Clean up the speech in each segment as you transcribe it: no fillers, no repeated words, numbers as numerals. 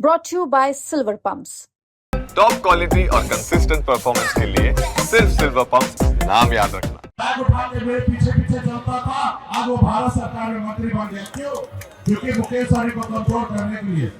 brought to you by Silver Pumps. Top quality और consistent performance के लिए सिर्फ सिल्वर पंप्स नाम याद रखना। बैग उठा के मेरे पीछे पीछे चलता था, आज वो भारत सरकार में मंत्री बन गया। क्यों? क्योंकि मुकेश सहनी को कंट्रोल करने के लिए।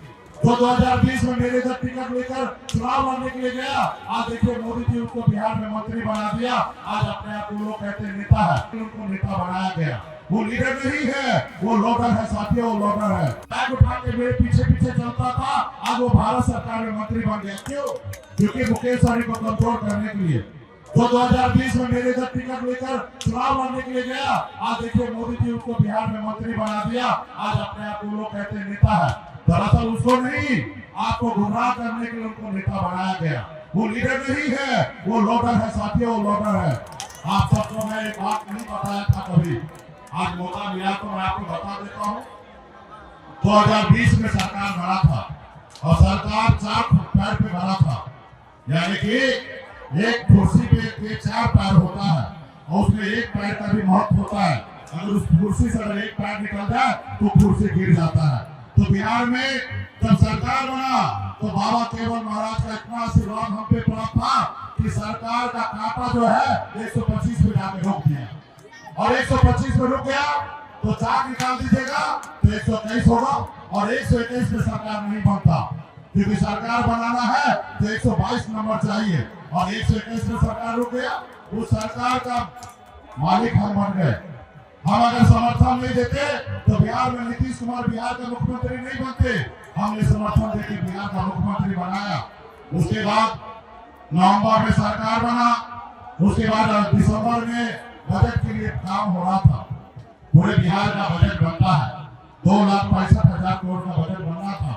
जो 2020 में मेरे इधर टिकट लेकर चुनाव लड़ने के लिए गया, आज देखिए मोदी जी उसको बिहार में मंत्री बना दिया। आज अपने आप को लोग कहते हैं नेता है, उनको नेता बनाया गया। वो लीडर नहीं है, वो लोडर है साथियों, वो लोडर है। बैग उठा के मेरे पीछे पीछे चलता था, आज वो भारत सरकार में मंत्री बन गया। क्यों? क्योंकि मुकेश सहनी को कंट्रोल करने के लिए। जो 2020 में मेरे इधर टिकट लेकर चुनाव लड़ने के लिए गया, आज देखिए मोदी जी उसको बिहार में मंत्री बना दिया। आज अपने आप को लोग कहते हैं नेता है, दरअसल उसको नहीं, आपको गुमराह करने के लिए उनको नेता बनाया गया। वो लीडर नहीं है, वो लोडर है साथियों, वो लोडर है। आप सबको मैं एक बात नहीं बताया था कभी, आज मौका मिला तो मैं आपको बता देता हूँ। 2020 में सरकार बना था और सरकार 4 पैर पे बना था, यानी कि एक कुर्सी पे 4 पैर होता है और उसमें एक पैर का भी महत्व होता है। अगर उस कुर्सी से अगर एक पैर निकल जाए तो कुर्सी गिर जाता है। तो बिहार में जब सरकार बना तो बाबा केवल महाराज का इतना आशीर्वाद हम पे पड़ा था कि सरकार का कांटा जो है 125 पे जाके रोक दिया, और 125 में रुक गया तो 4 निकाल दीजिएगा तो 121 होगा, और 121 में सरकार नहीं बनता। क्योंकि सरकार बनाना है तो 122 नंबर चाहिए, और 121 में सरकार रुक गया। उस सरकार का मालिक हम बन गए। हम अगर समर्थन नहीं देते तो बिहार में नीतीश कुमार बिहार का मुख्यमंत्री नहीं बनते। हमने समर्थन देकर बिहार का मुख्यमंत्री बनाया। उसके बाद नवंबर में सरकार बना, उसके बाद दिसंबर में बजट के लिए काम हो रहा था। पूरे बिहार का बजट बनता है, 2,65,000 करोड़ का बजट बनना था।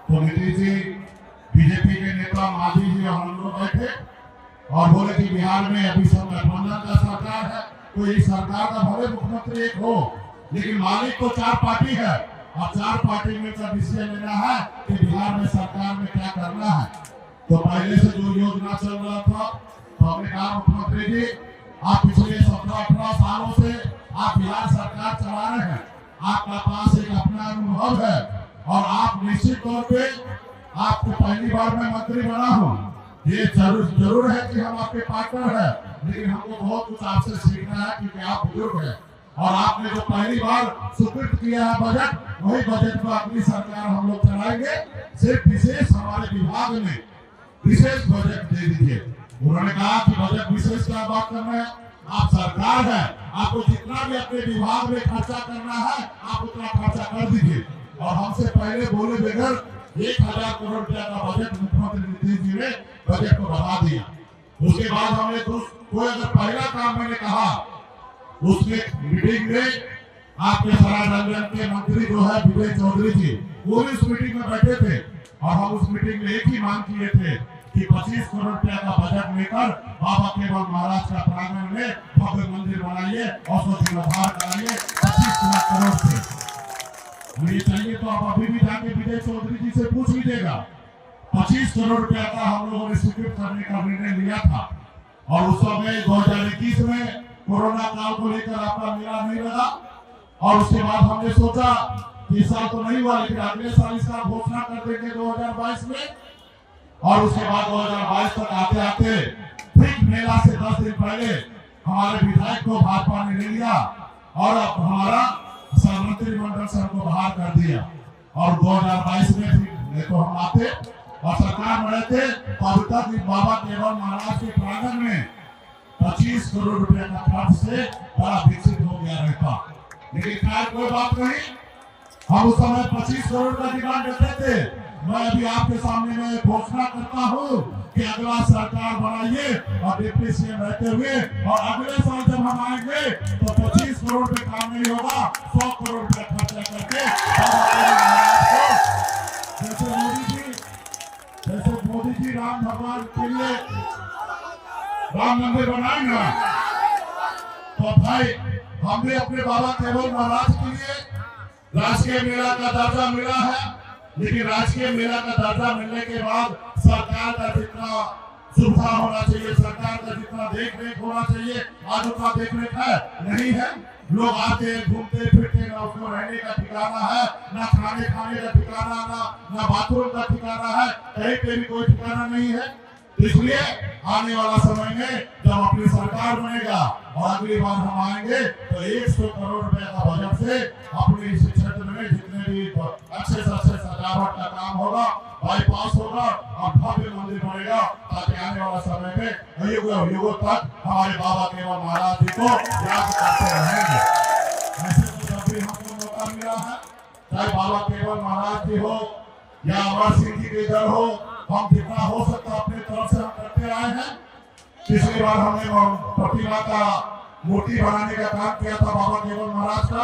तो नीतीश जी, बीजेपी के नेता मांझी जी और हम लोग बैठे और बोले कि बिहार में अभी सब गठबंधन का सरकार है, तो इस सरकार का भले मुख्यमंत्री एक हो, लेकिन मालिक तो 4 पार्टी है, और 4 पार्टी में का डिसीजन लेना है कि बिहार में सरकार में क्या करना है। तो पहले से जो योजना चल रहा था, तो हमने कहा मुख्यमंत्री जी, आप पिछले 17-18 सालों से आप बिहार सरकार चला रहे हैं, आपका पास एक अपना अनुभव है, और आप निश्चित तौर पे आपको पहली बार मैं मंत्री बना हूँ। ये जरूर है कि हम आपके पार्टनर हैं, लेकिन हमको बहुत कुछ आपसे सीखना है क्योंकि आप बुजुर्ग हैं, और आपने जो पहली बार स्वीकृत किया है बजट, वही बजट को अगली सरकार हम लोग चलाएंगे। सिर्फ विशेष हमारे विभाग में विशेष बजट दे दीजिए। उन्होंने कहा कि बजट विशेष क्या बात कर रहे हैं, आप सरकार है, आपको जितना भी अपने विभाग में खर्चा करना है आप उतना खर्चा कर दीजिए। और हमसे पहले बोले बगैर 1,000 करोड़ रुपया का बजट मुख्यमंत्री नीतीश जी ने बजट को बढ़ा दिया। उसके बाद हमने कोई अगर पहला काम मैंने कहा, उसके मीटिंग में आपके सराय रंजन के मंत्री जो है विजय चौधरी जी, वो भी उस मीटिंग में बैठे थे, और हम उस मीटिंग में एक ही मांग किए थे कि 25 करोड़ रुपया का बजट लेकर बाबा केवल महाराज का प्रांगण में भव्य मंदिर बनाइए और उसको जीर्णोद्धार कराइए 25 करोड़ से। ये चाहिए तो आप अभी भी जाके विजय चौधरी जी से पूछ लीजिएगा। 25 करोड़ रुपया का हम लोगों ने स्वीकृत करने का निर्णय लिया था, और उस समय 2021 में कोरोना काल को लेकर आपका मेला नहीं लगा, और उसके बाद हमने सोचा कि इस साल तो नहीं हुआ, लेकिन अगले साल इसका घोषणा कर देंगे 2022 में। और उसके बाद 2022 तक आते आते ठीक मेला से 10 दिन पहले हमारे विधायक को भाजपा ने ले लिया, और अब हमारा मंत्रिमंडल से हमको बाहर कर दिया, और 2022 में फिर तो हम आते और सरकार में रहते तो अभी तक बाबा केवल महाराज के प्रांगण में 25 करोड़ रुपए का खर्च से बड़ा विकसित हो गया रहता। लेकिन खैर कोई बात नहीं, हम उस समय 25 करोड़ का डिमांड रखते थे। मैं अभी आपके सामने में घोषणा करता हूँ कि अगला सरकार बनाइए और डिप्टी सीएम रहते हुए, और अगले साल जब हम आएंगे तो 25 करोड़ पे काम नहीं होगा, 100 करोड़ रुपया खर्चा करके जैसे मोदी जी राम भगवान के लिए राम मंदिर बनाएंगे, तो भाई हम भी अपने बाबा केवल महाराज के लिए राजकीय मेला का दर्जा मिला है। लेकिन राजकीय मेला का दर्जा मिलने के बाद सरकार का जितना सुविधा होना चाहिए, सरकार का जितना देख रेख होना चाहिए, आज उतना देख रेख है नहीं है। लोग आते घूमते फिरते, ना उसको रहने का ठिकाना है, ना खाने का ठिकाना, ना बाथरूम का ठिकाना है, कहीं पे भी कोई ठिकाना नहीं है। इसलिए आने वाला समय में जब अपनी सरकार बनेगा और अगली बार हम आएंगे तो 100 करोड़ रुपए का बजट से अपने इस क्षेत्र में जितने भी अच्छे से अच्छे सजावट का काम होगा, बाईपास होगा और भव्य मंदिर बनेगा, ताकि आने वाला समय में युगों तक हमारे बाबा केवल महाराज जी को याद करते रहेंगे। ऐसे तो जब भी हमको मौका मिला है, चाहे बाबा केवल महाराज जी हो या अमर सिंह जी के इधर हो, हम जितना हो सकता अपने तरफ से हम करते आए हैं। पिछली बार हमने प्रतिमा का मूर्ति बनाने का काम किया था बाबा केवल महाराज का,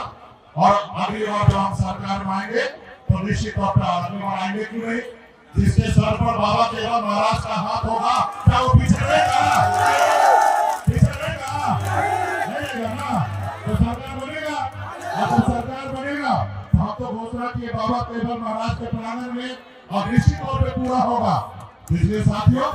और अगली बार जब हम सरकार में आएंगे तो निश्चित तौर पर अगली बार आएंगे क्यों नहीं, जिसके सर पर बाबा केवल महाराज का हाथ होगा क्या वो पिछड़ेगा ना? तो सरकार बनेगा, अच्छा सरकार बनेगा तो हम तो घोषणा किए बाबा केवल महाराज के प्रांगण में, और निश्चित तौर पे पूरा होगा। इसलिए साथियों,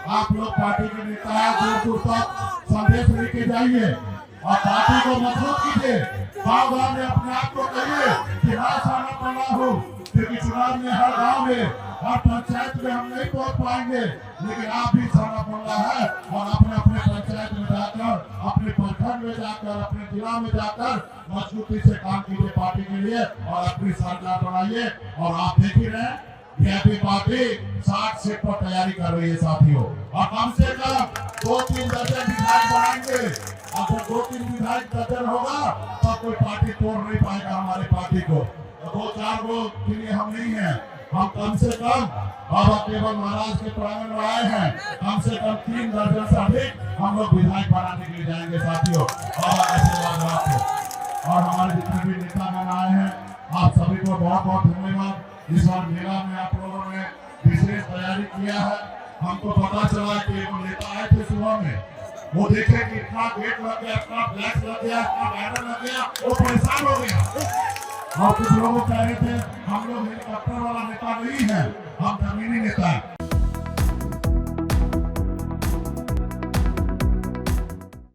आप लोग पार्टी के नेता है, दूर दूर तक संदेश लेके जाइए और पार्टी को मजबूत कीजिए। गाँव गाँव में अपने आप को कहिए कि हाँ साना पड़ा हूँ, क्योंकि चुनाव में हर गाँव में हर पंचायत में हम नहीं पहुँच पाएंगे, लेकिन आप भी साना पड़ा है और अपने अपने पंचायत में जाकर, अपने प्रखंड में जाकर, अपने जिला में जाकर मजबूती से काम कीजिए पार्टी के लिए और अपनी सरकार बनाइए। और आप देख ही रहे बीजेपी पार्टी 60 सीट पर तैयारी कर रही है साथियों, और कम से कम 2-3 दर्जन विधायक बनाएंगे। अब जब 2-3 विधायक दर्जन होगा तब कोई पार्टी तोड़ नहीं पाएगा हमारी पार्टी को। 2-4 गो के लिए हम नहीं है, हम कम से कम बाबा केवल महाराज के प्रांगण में आए हैं, कम से कम 3 दर्जन से अधिक हम लोग विधायक बनाने के लिए जाएंगे साथियों। बाबा आशीर्वाद आपको और हमारे जितने भी नेतागण आए हैं, आप सभी को बहुत बहुत धन्यवाद। इस बार मेला में आप लोगों ने विशेष तैयारी किया है। हमको पता चला कि वो नेता आए थे सुबह में, वो देखे कि इतना गेट लग गया, इतना फ्लैक्स लग गया, इतना बैनर लग गया, वो परेशान हो गया। और कुछ लोग कह रहे थे हम लोग हेलीकॉप्टर वाला नेता नहीं है, हम जमीनी नेता